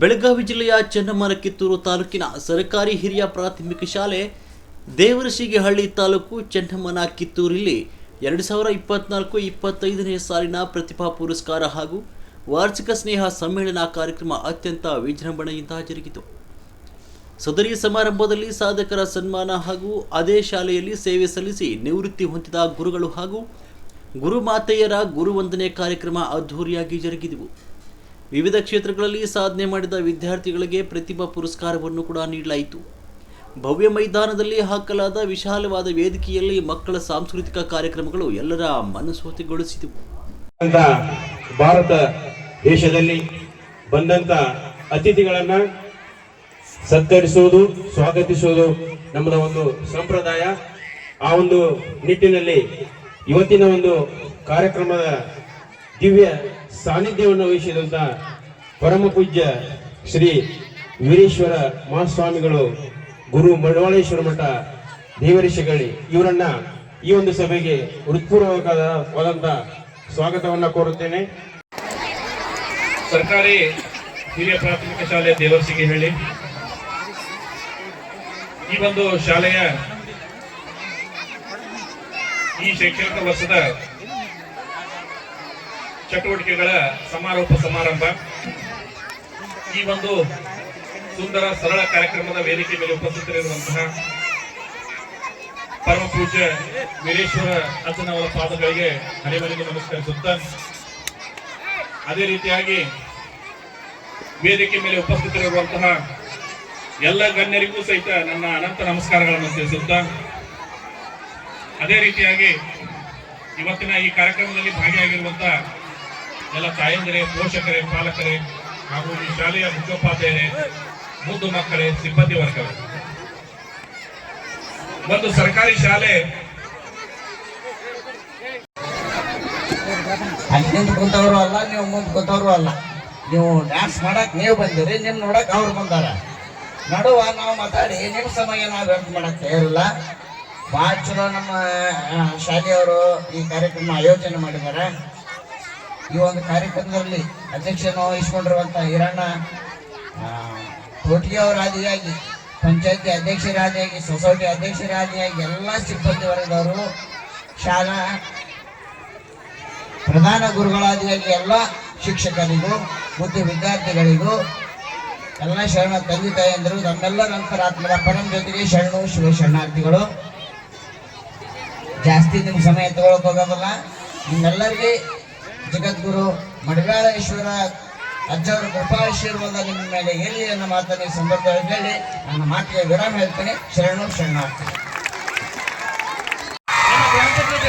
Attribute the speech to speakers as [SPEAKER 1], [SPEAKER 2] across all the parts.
[SPEAKER 1] ಬೆಳಗಾವಿ ಜಿಲ್ಲೆಯ ಚನ್ನಮ್ಮನ ಕಿತ್ತೂರು ತಾಲೂಕಿನ ಸರ್ಕಾರಿ ಹಿರಿಯ ಪ್ರಾಥಮಿಕ ಶಾಲೆ ದೇವರಸಿಗೇಹಳ್ಳಿ ತಾಲೂಕು ಚನ್ನಮ್ಮನ ಕಿತ್ತೂರಿನಲ್ಲಿ 2024-25ನೇ ಸಾಲಿನ ಪ್ರತಿಭಾ ಪುರಸ್ಕಾರ ಹಾಗೂ ವಾರ್ಷಿಕ ಸ್ನೇಹ ಸಮ್ಮೇಳನ ಕಾರ್ಯಕ್ರಮ ಅತ್ಯಂತ ವಿಜೃಂಭಣೆಯಿಂದ ಜರುಗಿತು. ಸದರಿ ಸಮಾರಂಭದಲ್ಲಿ ಸಾಧಕರ ಸನ್ಮಾನ ಹಾಗೂ ಅದೇ ಶಾಲೆಯಲ್ಲಿ ಸೇವೆ ಸಲ್ಲಿಸಿ ನಿವೃತ್ತಿ ಹೊಂದಿದ ಗುರುಗಳು ಹಾಗೂ ಗುರುಮಾತೆಯರ ಗುರುವಂದನೆ ಕಾರ್ಯಕ್ರಮ ಅದ್ಧೂರಿಯಾಗಿ ಜರುಗಿದವು. ವಿವಿಧ ಕ್ಷೇತ್ರಗಳಲ್ಲಿ ಸಾಧನೆ ಮಾಡಿದ ವಿದ್ಯಾರ್ಥಿಗಳಿಗೆ ಪ್ರತಿಭಾ ಪುರಸ್ಕಾರವನ್ನು ಕೂಡ ನೀಡಲಾಯಿತು. ಭವ್ಯ ಮೈದಾನದಲ್ಲಿ ಹಾಕಲಾದ ವಿಶಾಲವಾದ ವೇದಿಕೆಯಲ್ಲಿ ಮಕ್ಕಳ ಸಾಂಸ್ಕೃತಿಕ ಕಾರ್ಯಕ್ರಮಗಳು ಎಲ್ಲರ ಮನಸೋತಿಗೊಳಿಸಿದವು.
[SPEAKER 2] ಭಾರತ ದೇಶದಲ್ಲಿ ಬಂದಂತ ಅತಿಥಿಗಳನ್ನ ಸತ್ಕರಿಸುವುದು, ಸ್ವಾಗತಿಸುವುದು ನಮ್ಮದ ಒಂದು ಸಂಪ್ರದಾಯ. ಆ ಒಂದು ನಿಟ್ಟಿನಲ್ಲಿ ಇವತ್ತಿನ ಒಂದು ಕಾರ್ಯಕ್ರಮದ ದಿವ್ಯ ಸಾನ್ನಿಧ್ಯವನ್ನು ವಹಿಸಿದಂತ ಪರಮ ಪೂಜ್ಯ ಶ್ರೀ ವೀರೇಶ್ವರ ಮಹಾಸ್ವಾಮಿಗಳು, ಗುರು ಮಡವಾಳೇಶ್ವರ ಮಠ ದೇವರಸಿಗೇಹಳ್ಳಿ ಇವರನ್ನ ಈ ಒಂದು ಸಭೆಗೆ ಹೃತ್ಪೂರ್ವಕವಾದಂತ ಸ್ವಾಗತವನ್ನ ಕೋರುತ್ತೇನೆ.
[SPEAKER 3] ಸರ್ಕಾರಿ ಹಿರಿಯ ಪ್ರಾಥಮಿಕ ಶಾಲೆ ದೇವರಸಿಗೇಹಳ್ಳಿ ಈ ಒಂದು ಶಾಲೆಯ ಈ ಶೈಕ್ಷಣಿಕ ವರ್ಷದ ಚಟುವಟಿಕೆಗಳ ಸಮಾರೋಪ ಸಮಾರಂಭ. ಈ ಒಂದು ಸುಂದರ ಸರಳ ಕಾರ್ಯಕ್ರಮದ ವೇದಿಕೆ ಮೇಲೆ ಉಪಸ್ಥಿತರಿರುವಂತಹ ಪರಮ ಪೂಜ್ಯ ವೀರೇಶ್ವರ ಅಜ್ಜನವರ ಪಾದಗಳಿಗೆ ಹರಿಮನಿಗೆ ನಮಸ್ಕರಿಸುತ್ತಾ, ಅದೇ ರೀತಿಯಾಗಿ ವೇದಿಕೆ ಮೇಲೆ ಉಪಸ್ಥಿತರಿರುವಂತಹ ಎಲ್ಲ ಗಣ್ಯರಿಗೂ ಸಹಿತ ನನ್ನ ಅನಂತ ನಮಸ್ಕಾರಗಳನ್ನು ತಿಳಿಸುತ್ತಾ, ಅದೇ ರೀತಿಯಾಗಿ ಇವತ್ತಿನ ಈ ಕಾರ್ಯಕ್ರಮದಲ್ಲಿ ಭಾಗಿಯಾಗಿರುವಂತಹ ಎಲ್ಲ ತಾಯಂದಿರೇ, ಪೋಷಕರೇ, ಪಾಲಕರೇ ಹಾಗೂ ಈ ಶಾಲೆಯ ಮುಖ್ಯೋಪಾಧ್ಯಾಯರೇ, ಮುದ್ದು ಮಕ್ಕಳೇ, ಸಿಬ್ಬಂದಿ ವರ್ಗವೇ. ಒಂದು ಸರ್ಕಾರಿ ಶಾಲೆ
[SPEAKER 4] ಅಲ್ಲಿ ಕುಂತವ್ರು ಅಲ್ಲ, ನೀವು ಮುಂದೆ ಕೂತವ್ರು ಅಲ್ಲ. ನೀವು ಡ್ಯಾನ್ಸ್ ಮಾಡಕ್ ನೀವು ಬಂದಿರಿ, ನಿಮ್ ನೋಡಕ್ ಅವ್ರು ಬಂದಾರ. ನಡುವ ನಾವು ಮಾತಾಡಿ ನಿಮ್ಮ ಸಮಯ ನಾವು ವ್ಯರ್ಥ ಮಾಡಕ್ ತಯಾರಿಲ್ಲ. ಭಾಳ ಚಲೋ ನಮ್ಮ ಶಾಲೆಯವರು ಈ ಕಾರ್ಯಕ್ರಮ ಆಯೋಜನೆ ಮಾಡಿದ್ದಾರೆ. ಈ ಒಂದು ಕಾರ್ಯಕ್ರಮದಲ್ಲಿ ಅಧ್ಯಕ್ಷನ ವಹಿಸಿಕೊಂಡಿರುವಂತ ಹಿರಣ್ಣ ಕೋಟಿಗೆ ಅವರ ಆದಿಯಾಗಿ, ಪಂಚಾಯತಿ ಅಧ್ಯಕ್ಷರಾದಿಯಾಗಿ, ಸೊಸೈಟಿ ಅಧ್ಯಕ್ಷರಾದಿಯಾಗಿ, ಎಲ್ಲ ಸಿಬ್ಬಂದಿ ವರ್ಗದವರು, ಶಾಲಾ ಪ್ರಧಾನ ಗುರುಗಳಾದಿಯಾಗಿ ಎಲ್ಲ ಶಿಕ್ಷಕರಿಗೂ ಮತ್ತು ವಿದ್ಯಾರ್ಥಿಗಳಿಗೂ, ಎಲ್ಲ ಶರಣ ತಂದೆ ತಾಯಿಯಂದರು, ನಮ್ಮೆಲ್ಲರ ಅಂತರಾತ್ಮದ ಪರಂ ಜೊತೆಗೆ ಶರಣು ಶಿವ ಶರಣಾರ್ಥಿಗಳು. ಜಾಸ್ತಿ ನಿಮ್ಮ ಸಮಯ ತಗೊಳಕ್ ಹೋಗೋದಲ್ಲ. ನಿಮ್ಮೆಲ್ಲರಿಗೆ ಜಗದ್ಗುರು ಮಡವಾಳೇಶ್ವರ ಅಜ್ಜವರ ಕೃಪಾಶೀರ್ವಾದ ನಿಮ್ಮ ಮೇಲೆ ಎಲ್ಲಿ ಅನ್ನೋ ಮಾತನ್ನು ಈ ಸಂದರ್ಭದಲ್ಲಿ ಹೇಳಿ ನನ್ನ ಮಾತಿಗೆ ವಿರಾಮ ಹೇಳ್ತೇನೆ. ಶರಣು ಶರಣಾರ್ಥಿ.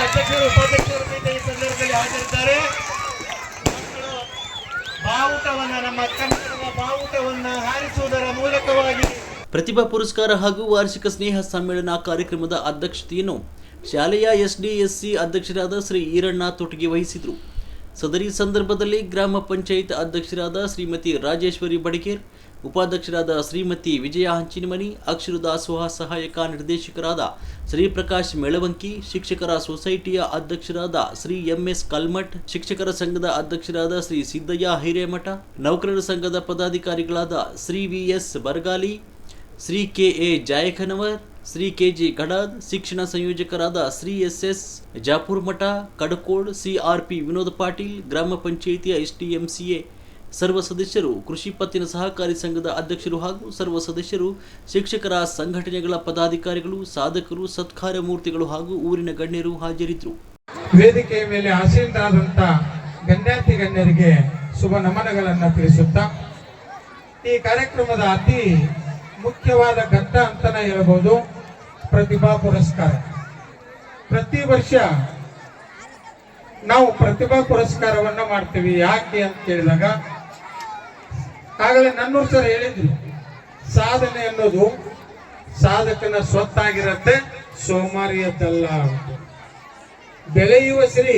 [SPEAKER 3] ಅಧ್ಯಕ್ಷರು, ಉಪಾಧ್ಯಕ್ಷರು ಈ ಸಂದರ್ಭದಲ್ಲಿ ಹಾಜರಿದ್ದಾರೆ. ಮಕ್ಕಳು ಬಾವುಟವನ್ನ, ನಮ್ಮ ಕನ್ನಡದ ಬಾವುಟವನ್ನ ಹಾರಿಸುವುದರ ಮೂಲಕವಾಗಿ
[SPEAKER 1] ಪ್ರತಿಭಾ ಪುರಸ್ಕಾರ ಹಾಗೂ ವಾರ್ಷಿಕ ಸ್ನೇಹ ಸಮ್ಮೇಳನ ಕಾರ್ಯಕ್ರಮದ ಅಧ್ಯಕ್ಷತೆಯನ್ನು ಶಾಲೆಯ ಎಸ್ಡಿಎಸ್ಸಿ ಅಧ್ಯಕ್ಷರಾದ ಶ್ರೀ ಈರಣ್ಣ ತೊಟ್ಟಿಗೆ ವಹಿಸಿದರು. ಸದರಿ ಸಂದರ್ಭದಲ್ಲಿ ಗ್ರಾಮ ಪಂಚಾಯತ್ ಅಧ್ಯಕ್ಷರಾದ ಶ್ರೀಮತಿ ರಾಜೇಶ್ವರಿ ಬಡಿಗೇರ್, ಉಪಾಧ್ಯಕ್ಷರಾದ ಶ್ರೀಮತಿ ವಿಜಯ ಹಂಚಿನಮನಿ, ಅಕ್ಷರ ದಾಸೋಹ ಸಹಾಯಕ ನಿರ್ದೇಶಕರಾದ ಶ್ರೀ ಪ್ರಕಾಶ್ ಮೆಳವಂಕಿ, ಶಿಕ್ಷಕರ ಸೊಸೈಟಿಯ ಅಧ್ಯಕ್ಷರಾದ ಶ್ರೀ ಎಂಎಸ್ ಕಲ್ಮಠ್, ಶಿಕ್ಷಕರ ಸಂಘದ ಅಧ್ಯಕ್ಷರಾದ ಶ್ರೀ ಸಿದ್ದಯ್ಯ ಹಿರೇಮಠ, ನೌಕರರ ಸಂಘದ ಪದಾಧಿಕಾರಿಗಳಾದ Shri VS Baragali, Shri KA Jayakhanavar, Shri KG Gadad, ಶಿಕ್ಷಣ ಸಂಯೋಜಕರಾದ ಶ್ರೀ ಎಸ್ಎಸ್ ಜಾಪೂರ್ ಮಠ, ಕಡಕೋಡ್, ಸಿಆರ್ಪಿ ವಿನೋದ್ ಪಾಟೀಲ್, ಗ್ರಾಮ ಪಂಚಾಯಿತಿಯ ಎಸ್ಟಿಎಂಸಿಎ ಸರ್ವ ಸದಸ್ಯರು, ಕೃಷಿ ಪತ್ತಿನ ಸಹಕಾರಿ ಸಂಘದ ಅಧ್ಯಕ್ಷರು ಹಾಗೂ ಸರ್ವ ಸದಸ್ಯರು, ಶಿಕ್ಷಕರ ಸಂಘಟನೆಗಳ ಪದಾಧಿಕಾರಿಗಳು, ಸಾಧಕರು, ಸತ್ಕಾರ ಮೂರ್ತಿಗಳು ಹಾಗೂ ಊರಿನ ಗಣ್ಯರು ಹಾಜರಿದ್ದರು.
[SPEAKER 5] ವೇದಿಕೆಯ ಮೇಲೆ ಆಸೀನರಾದಂಥ ಗಣ್ಯಾತಿ ಗಣ್ಯರಿಗೆ ಶುಭ ನಮನಗಳನ್ನು ತಿಳಿಸುತ್ತಾ, ಈ ಕಾರ್ಯಕ್ರಮದ ಅತಿ ಮುಖ್ಯವಾದ ಘಟ್ಟ ಅಂತಾನೆ ಹೇಳ್ಬೋದು ಪ್ರತಿಭಾ ಪುರಸ್ಕಾರ. ಪ್ರತಿ ವರ್ಷ ನಾವು ಪ್ರತಿಭಾ ಪುರಸ್ಕಾರವನ್ನ ಮಾಡ್ತೀವಿ. ಯಾಕೆ ಅಂತ ಕೇಳಿದಾಗ, ಆಗಲೇ ನನ್ನೂರು ಸರ್ ಹೇಳಿದ್ರು, ಸಾಧನೆ ಅನ್ನೋದು ಸಾಧಕನ ಸ್ವತ್ತಾಗಿರುತ್ತೆ, ಸೋಮಾರಿಯದ್ದಲ್ಲ ಅಂತ. ಬೆಳೆಯುವ ಶ್ರೀ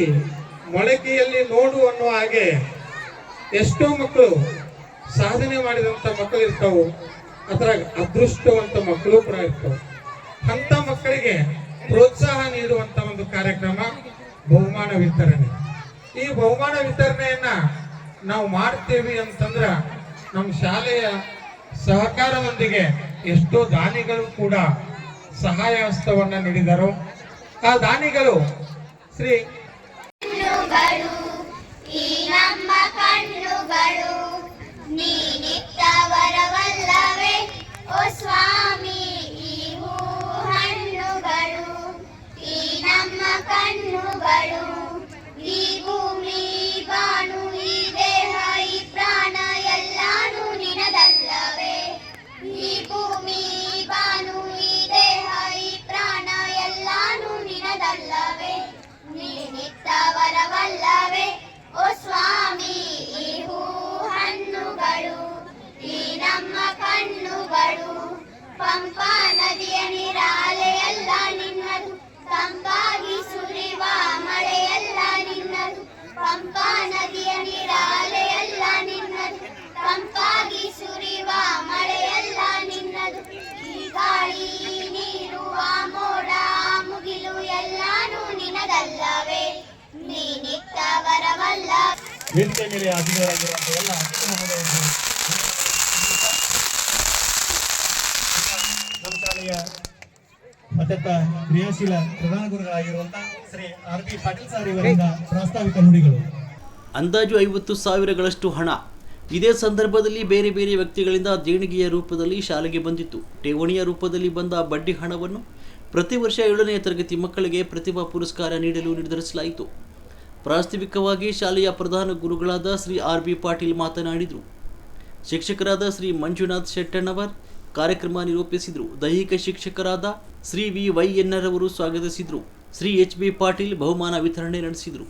[SPEAKER 5] ಮೊಳಕೆಯಲ್ಲಿ ನೋಡು ಅನ್ನುವ ಹಾಗೆ ಎಷ್ಟೋ ಮಕ್ಕಳು ಸಾಧನೆ ಮಾಡಿದಂಥ ಮಕ್ಕಳು ಇರ್ತಾವೆ, ಅದರ ಅದೃಷ್ಟವಂತ ಮಕ್ಕಳು ಕೂಡ ಇರ್ತಾವೆ. ಅಂತ ಮಕ್ಕಳಿಗೆ ಪ್ರೋತ್ಸಾಹ ನೀಡುವಂತ ಒಂದು ಕಾರ್ಯಕ್ರಮ ಬಹುಮಾನ ವಿತರಣೆ. ಈ ಬಹುಮಾನ ವಿತರಣೆಯನ್ನ ನಾವು ಮಾಡ್ತೇವೆ ಅಂತಂದ್ರ ನಮ್ಮ ಶಾಲೆಯ ಸಹಕಾರದೊಂದಿಗೆ ಎಷ್ಟೋ ದಾನಿಗಳು ಕೂಡ ಸಹಾಯ ಹಸ್ತವನ್ನ ನೀಡಿದರು. ಆ ದಾನಿಗಳು ಶ್ರೀ
[SPEAKER 6] ಈ ನಮ್ಮ ಕಣ್ಣುಗಳು ನೀನಿತ್ತವರವಲ್ಲವೇ ಓ ಸ್ವಾಮಿ, ಈ ಹೂ ಹಣ್ಣುಗಳು ಈ ನಮ್ಮ ಕಣ್ಣುಗಳು, ಈ ಭೂಮಿ ಬಾನು ಈ ದೇಹ ಈ ಪ್ರಾಣ ಎಲ್ಲಾನು ನಿನದಲ್ಲವೇ, ಈ ಭೂಮಿ ಬಾನು ಈ ದೇಹ ಈ ಪ್ರಾಣ ಎಲ್ಲಾನು ನಿನದಲ್ಲವೇ, ನೀನಿತ್ತವರವಲ್ಲವೇ ಓ ಸ್ವಾಮಿ, ಈ ಹೂ ಹಣ್ಣುಗಳು ಈ ನಮ್ಮ ಕಣ್ಣುಗಳು. ಪಂಪಾ ನದಿಯ ನೀರಾಲೆಯಲ್ಲ ನಿನ್ನದು, ತಂಪಾಗಿ ಸುರಿವ ಮಳೆಯಲ್ಲ ನಿನ್ನದು. ಪಂಪಾ ನದಿಯ ನೀರಾಲೆಯಲ್ಲ ನಿನ್ನದು, ತಂಪಾಗಿ ಸುರಿವ ಮಳೆಯಲ್ಲ ನಿನ್ನದು. ಈ ಗಾಳಿ ನೀರು ಆ ಮೋಡ ಮುಗಿಲು ಎಲ್ಲಾನು ನಿನದಲ್ಲವೇ, ನೀನಿತ್ತವರವಲ್ಲ.
[SPEAKER 3] ವೇದಿಕೆ ಮೇಲೆ ಅಧಿಕಾರಿಯಾಗಿರುವಂತಹ ಎಲ್ಲ ನಮ್ಮ ಶಾಲೆಯ ಅತ್ಯಂತ ಕ್ರಿಯಾಶೀಲ ಪ್ರಧಾನ ಗುರುಗಳಾಗಿರುವಂತಹ Shri R B Patil sir ಇವರಿಂದ ಪ್ರಾಸ್ತಾವಿಕ ನುಡಿಗಳು.
[SPEAKER 1] ಅಂದಾಜು 50,000ಗಳಷ್ಟು ಹಣ ಇದೇ ಸಂದರ್ಭದಲ್ಲಿ ಬೇರೆ ಬೇರೆ ವ್ಯಕ್ತಿಗಳಿಂದ ದೇಣಿಗೆಯ ರೂಪದಲ್ಲಿ ಶಾಲೆಗೆ ಬಂದಿತ್ತು. ಠೇವಣಿಯ ರೂಪದಲ್ಲಿ ಬಂದ ಬಡ್ಡಿ ಹಣವನ್ನು ಪ್ರತಿ ವರ್ಷ 7ನೇ ತರಗತಿ ಮಕ್ಕಳಿಗೆ ಪ್ರತಿಭಾ ಪುರಸ್ಕಾರ ನೀಡಲು ನಿರ್ಧರಿಸಲಾಯಿತು. ಪ್ರಾಸ್ತಾವಿಕವಾಗಿ ಶಾಲೆಯ ಪ್ರಧಾನ ಗುರುಗಳಾದ ಶ್ರೀ ಆರ್ ಬಿ ಪಾಟೀಲ್ ಮಾತನಾಡಿದರು. ಶಿಕ್ಷಕರಾದ ಶ್ರೀ ಮಂಜುನಾಥ್ ಶೆಟ್ಟಣ್ಣವರ್ ಕಾರ್ಯಕ್ರಮ ನಿರೂಪಿಸಿದರು. ದೈಹಿಕ ಶಿಕ್ಷಕರಾದ ಶ್ರೀ ವಿ ವೈ ಎನ್ನರವರು ಸ್ವಾಗತಿಸಿದರು. ಶ್ರೀ ಎಚ್ ಬಿ ಪಾಟೀಲ್ ಬಹುಮಾನ ವಿತರಣೆ ನಡೆಸಿದರು.